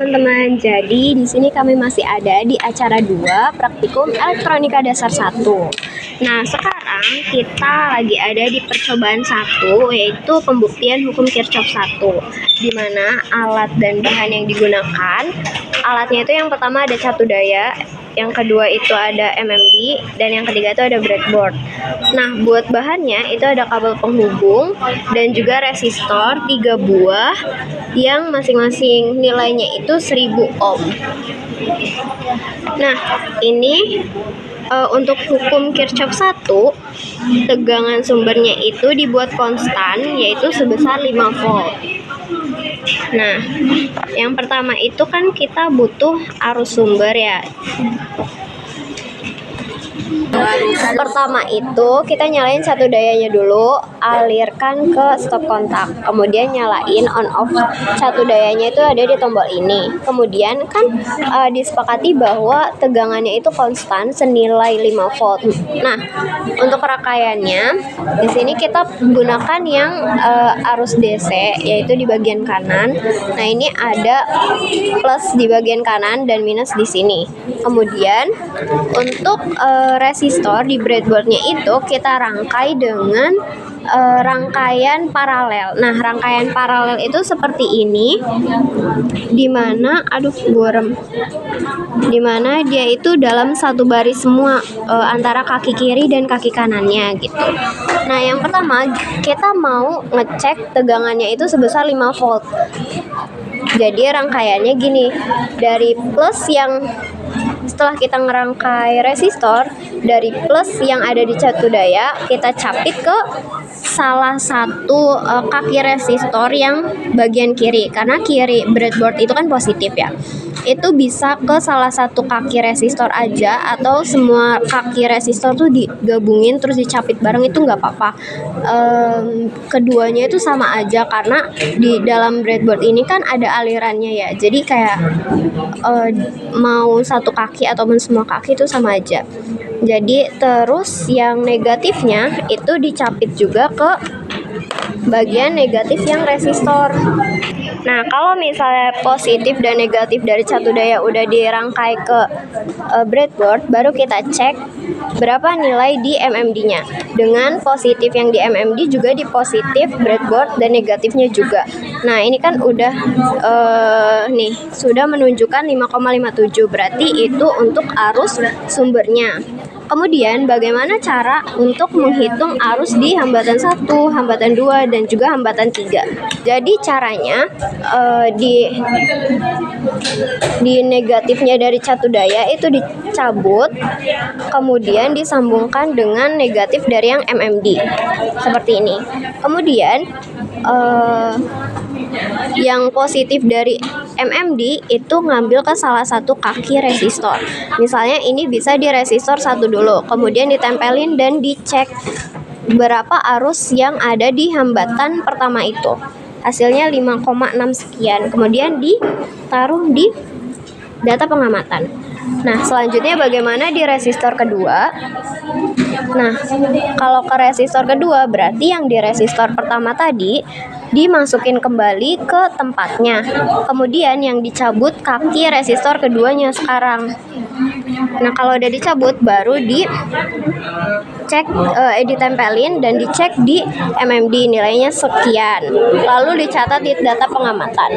Teman-teman, jadi di sini kami masih ada di acara 2 praktikum elektronika dasar 1. Nah, sekarang kita lagi ada di percobaan 1, yaitu pembuktian hukum Kirchhoff 1, di mana alat dan bahan yang digunakan. Alatnya itu yang pertama ada catu daya, yang kedua itu ada MMD, dan yang ketiga itu ada breadboard. Nah, buat bahannya itu ada kabel penghubung dan juga resistor 3 buah yang masing-masing nilainya itu 1000 ohm. Nah, ini untuk hukum Kirchhoff 1, tegangan sumbernya itu dibuat konstan, yaitu sebesar 5 volt. Nah, yang pertama itu kan kita butuh arus sumber ya. Pertama itu kita nyalain catu dayanya dulu, alirkan ke stop kontak, kemudian nyalain on off catu dayanya itu ada di tombol ini. Kemudian kan disepakati bahwa tegangannya itu konstan senilai 5 volt. Nah, untuk rangkaiannya di sini kita gunakan yang arus DC, yaitu di bagian kanan. Nah, ini ada plus di bagian kanan dan minus di sini. Kemudian untuk resistor di breadboardnya itu kita rangkai dengan rangkaian paralel. Nah, rangkaian paralel itu seperti ini, dimana dia itu dalam satu baris semua antara kaki kiri dan kaki kanannya gitu. Nah, yang pertama kita mau ngecek tegangannya itu sebesar 5 volt. Jadi rangkaiannya gini, dari plus yang setelah kita ngerangkai resistor, dari plus yang ada di catu daya kita capit ke salah satu kaki resistor yang bagian kiri, karena kiri breadboard itu kan positif ya. Itu bisa ke salah satu kaki resistor aja, atau semua kaki resistor tuh digabungin terus dicapit bareng, itu nggak apa-apa. Keduanya itu sama aja, karena di dalam breadboard ini kan ada alirannya ya, jadi kayak mau satu kaki ataupun semua kaki itu sama aja. Jadi terus yang negatifnya itu dicapit juga ke bagian negatif yang resistor. Nah, kalau misalnya positif dan negatif dari catu daya udah dirangkai ke breadboard, baru kita cek berapa nilai di MMD-nya. Dengan positif yang di MMD juga di positif breadboard dan negatifnya juga. Nah, ini kan udah sudah menunjukkan 5,57, berarti itu untuk arus sumbernya. Kemudian bagaimana cara untuk menghitung arus di hambatan 1, hambatan 2, dan juga hambatan 3. Jadi caranya di negatifnya dari catu daya itu dicabut, kemudian disambungkan dengan negatif dari yang MMD seperti ini. Kemudian yang positif dari MMD itu ngambil ke salah satu kaki resistor. Misalnya ini bisa di resistor 1 dulu, kemudian ditempelin dan dicek berapa arus yang ada di hambatan pertama itu. Hasilnya 5,6 sekian, kemudian ditaruh di data pengamatan. Nah, selanjutnya bagaimana di resistor kedua? Nah, kalau ke resistor kedua berarti yang di resistor pertama tadi dimasukin kembali ke tempatnya. Kemudian yang dicabut kaki resistor keduanya sekarang. Nah, kalau udah dicabut baru dicek, ditempelin dan dicek di MMD nilainya sekian. Lalu dicatat di data pengamatan.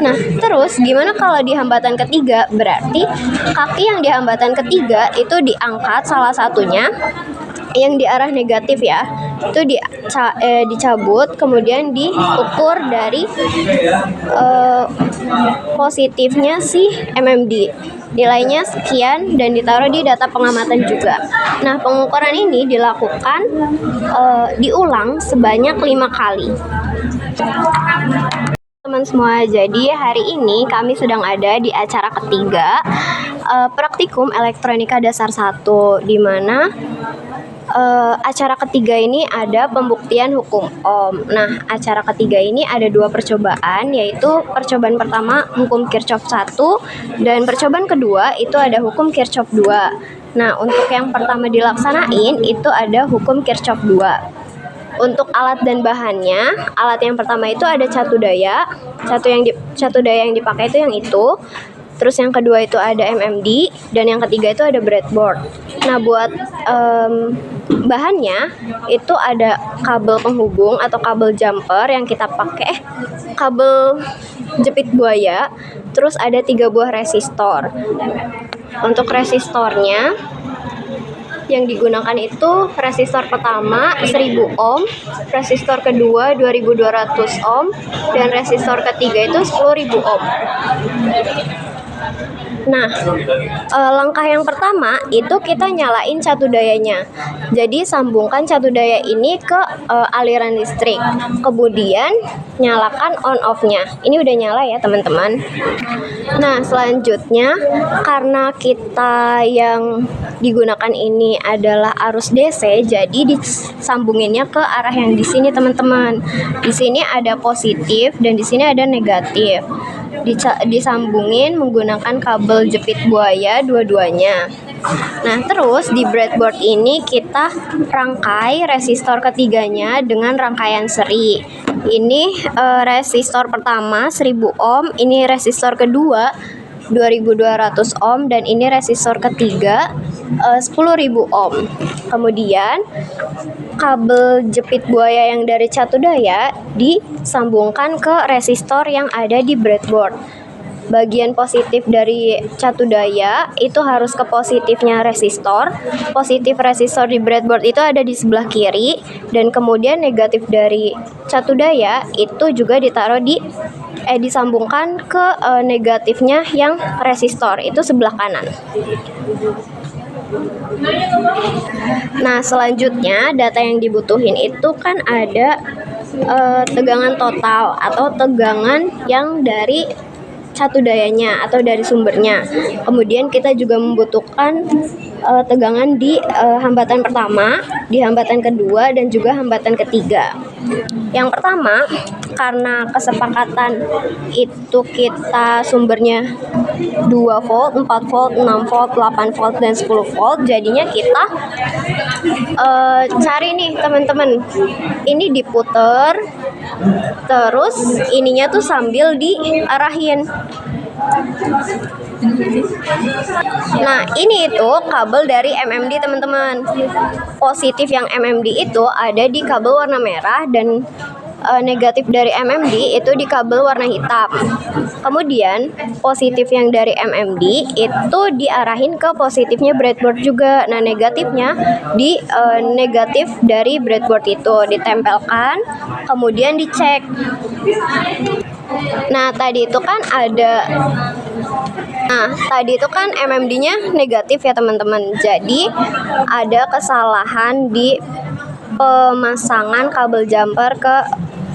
Nah, terus gimana kalau di hambatan ketiga? Berarti kaki yang di hambatan ketiga itu diangkat salah satunya yang di arah negatif ya, itu dicabut, kemudian diukur dari positifnya si MMD, nilainya sekian, dan ditaruh di data pengamatan juga. Nah, pengukuran ini dilakukan diulang sebanyak 5 kali. Teman semua, jadi hari ini kami sedang ada di acara ketiga praktikum elektronika dasar 1, di mana acara ketiga ini ada pembuktian hukum ohm. Nah, acara ketiga ini ada 2 percobaan, yaitu percobaan pertama hukum Kirchhoff 1 dan percobaan kedua itu ada hukum Kirchhoff 2. Nah, untuk yang pertama dilaksanain itu ada hukum Kirchhoff 2. Untuk alat dan bahannya, alat yang pertama itu ada catu daya yang dipakai itu yang itu. Terus yang kedua itu ada MMD, dan yang ketiga itu ada breadboard. Nah, buat bahannya itu ada kabel penghubung atau kabel jumper yang kita pakai, kabel jepit buaya, terus ada 3 buah resistor. Untuk resistornya yang digunakan itu resistor pertama 1000 ohm, resistor kedua 2200 ohm, dan resistor ketiga itu 10.000 ohm. Nah, langkah yang pertama itu kita nyalain catu dayanya. Jadi sambungkan catu daya ini ke aliran listrik. Kemudian nyalakan on off-nya. Ini udah nyala ya, teman-teman. Nah, selanjutnya karena kita yang digunakan ini adalah arus DC, jadi disambunginnya ke arah yang di sini, teman-teman. Di sini ada positif dan di sini ada negatif. Disambungin menggunakan kabel jepit buaya dua-duanya. Nah, terus di breadboard ini kita rangkai resistor ketiganya dengan rangkaian seri. Ini resistor pertama 1000 ohm, ini resistor kedua 2200 ohm, dan ini resistor ketiga 10.000 ohm. Kemudian kabel jepit buaya yang dari catu daya disambungkan ke resistor yang ada di breadboard. Bagian positif dari catu daya itu harus ke positifnya resistor. Positif resistor di breadboard itu ada di sebelah kiri, dan kemudian negatif dari catu daya itu juga disambungkan ke negatifnya yang resistor itu sebelah kanan. Nah, selanjutnya data yang dibutuhin itu kan ada tegangan total atau tegangan yang dari catu dayanya atau dari sumbernya. Kemudian kita juga membutuhkan tegangan di hambatan pertama, di hambatan kedua, dan juga hambatan ketiga. Yang pertama, karena kesepakatan itu kita sumbernya 2 volt, 4 volt, 6 volt, 8 volt, dan 10 volt. Jadinya kita cari nih, teman-teman. Ini diputer, terus ininya tuh sambil diarahin. Nah, ini itu kabel dari MMD, teman-teman. Positif yang MMD itu ada di kabel warna merah, dan negatif dari MMD itu di kabel warna hitam. Kemudian positif yang dari MMD itu diarahin ke positifnya breadboard juga. Nah, negatifnya di negatif dari breadboard itu ditempelkan, kemudian dicek. Nah, tadi itu kan MMD-nya negatif ya, teman-teman. Jadi ada kesalahan di pemasangan kabel jumper ke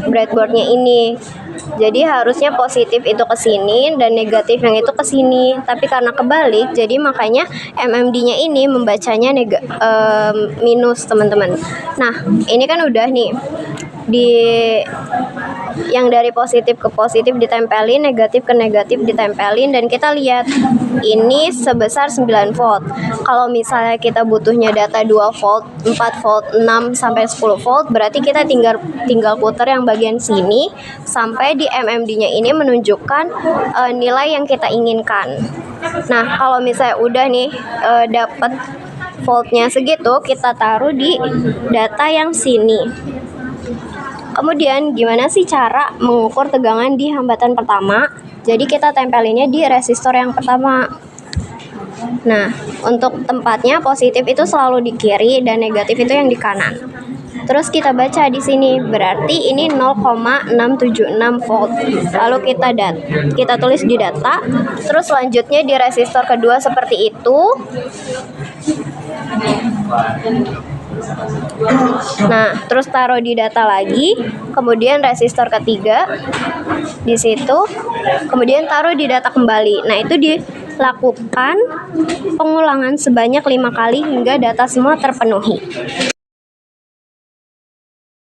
breadboardnya ini. Jadi harusnya positif itu ke sini dan negatif yang itu ke sini. Tapi karena kebalik, jadi makanya MMD-nya ini membacanya minus, teman-teman. Nah, ini kan udah nih yang dari positif ke positif ditempelin, negatif ke negatif ditempelin, dan kita lihat ini sebesar 9 volt. Kalau misalnya kita butuhnya data 2 volt, 4 volt, 6 sampai 10 volt, berarti kita tinggal putar yang bagian sini sampai di MMD-nya ini menunjukkan nilai yang kita inginkan. Nah, kalau misalnya udah nih dapat voltnya segitu, kita taruh di data yang sini. Kemudian gimana sih cara mengukur tegangan di hambatan pertama? Jadi kita tempelinnya di resistor yang pertama. Nah, untuk tempatnya positif itu selalu di kiri dan negatif itu yang di kanan. Terus kita baca di sini, berarti ini 0,676 volt. Lalu kita tulis di data. Terus selanjutnya di resistor kedua seperti itu. Nah, terus taruh di data lagi, kemudian resistor ketiga di situ, kemudian taruh di data kembali. Nah, itu dilakukan pengulangan sebanyak 5 kali hingga data semua terpenuhi.